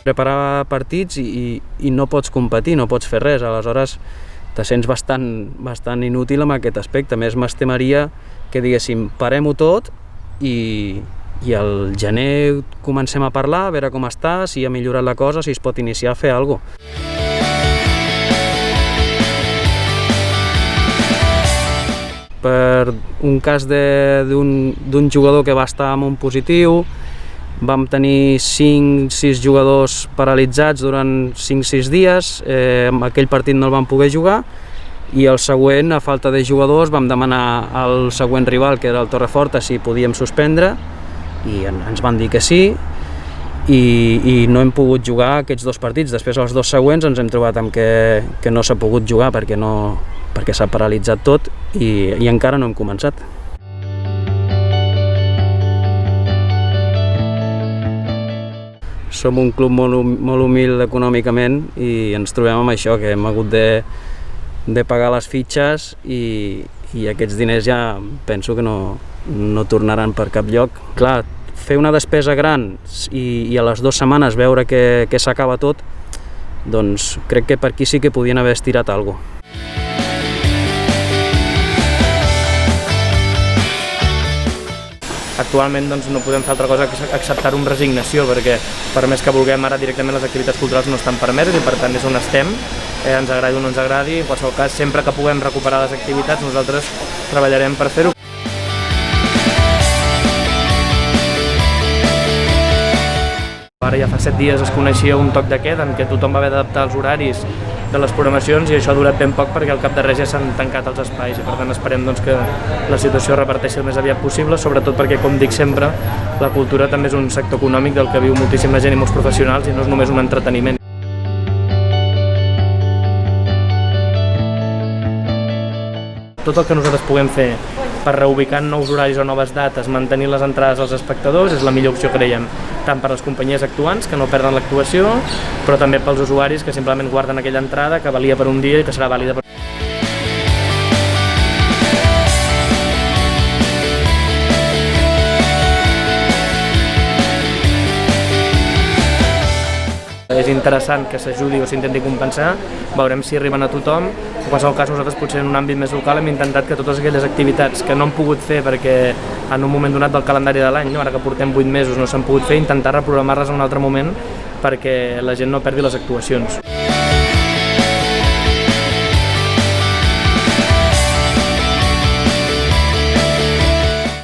Preparar partits i no pots competir, no pots fer res, aleshores te sents bastant inútil en aquest aspecte. A més, m'estimaria que diguéssim, parem-ho tot i al gener comencem a parlar, a veure com està, si ha millorat la cosa, si es pot iniciar a fer alguna cosa. Per un cas d'un jugador que va estar amb un positiu, vam tenir 5-6 jugadors paralitzats durant 5-6 dies, aquell partit no el vam poder jugar, i el següent, a falta de jugadors, vam demanar al següent rival, que era el Torreforta, si podíem suspendre, i ens van dir que sí, i no hem pogut jugar aquests 2 partits. Després, els 2 següents, ens hem trobat amb que no s'ha pogut jugar perquè s'ha paralitzat tot i encara no hem començat. Som un club molt humil econòmicament i ens trobem amb això, que hem hagut de pagar les fitxes i aquests diners ja penso que no tornaran per cap lloc. Clar, fer una despesa gran i a les 2 setmanes veure que s'acaba tot, doncs crec que per aquí sí que podien haver estirat alguna cosa. Actualment no podem fer altra cosa que acceptar-ho amb resignació, perquè per més que vulguem ara directament les activitats culturals no estan permeses i per tant és on estem, ens agradi o no ens agradi. En qualsevol cas, sempre que puguem recuperar les activitats nosaltres treballarem per fer-ho. Ara ja fa 7 dies es coneixia un toc de queda en què tothom va haver d'adaptar els horaris de les programacions i això ha durat ben poc perquè al cap de res ja s'han tancat els espais i per tant esperem que la situació es reparteixi el més aviat possible, sobretot perquè, com dic sempre, la cultura també és un sector econòmic del que viu moltíssima gent i molts professionals i no és només un entreteniment. Tot el que nosaltres puguem fer per reubicar nous horaris o noves dates, mantenir les entrades als espectadors, és la millor opció, creiem, tant per a les companyies actuants, que no perden l'actuació, però també pels usuaris que simplement guarden aquella entrada que valia per un dia i que serà vàlida per És interessant que s'ajudi o s'intenti compensar, veurem si arriben a tothom. En qualsevol cas, nosaltres potser en un àmbit més local hem intentat que totes aquelles activitats que no hem pogut fer perquè en un moment donat del calendari de l'any, ara que portem 8 mesos no s'han pogut fer, intentar reprogramar-les en un altre moment perquè la gent no perdi les actuacions.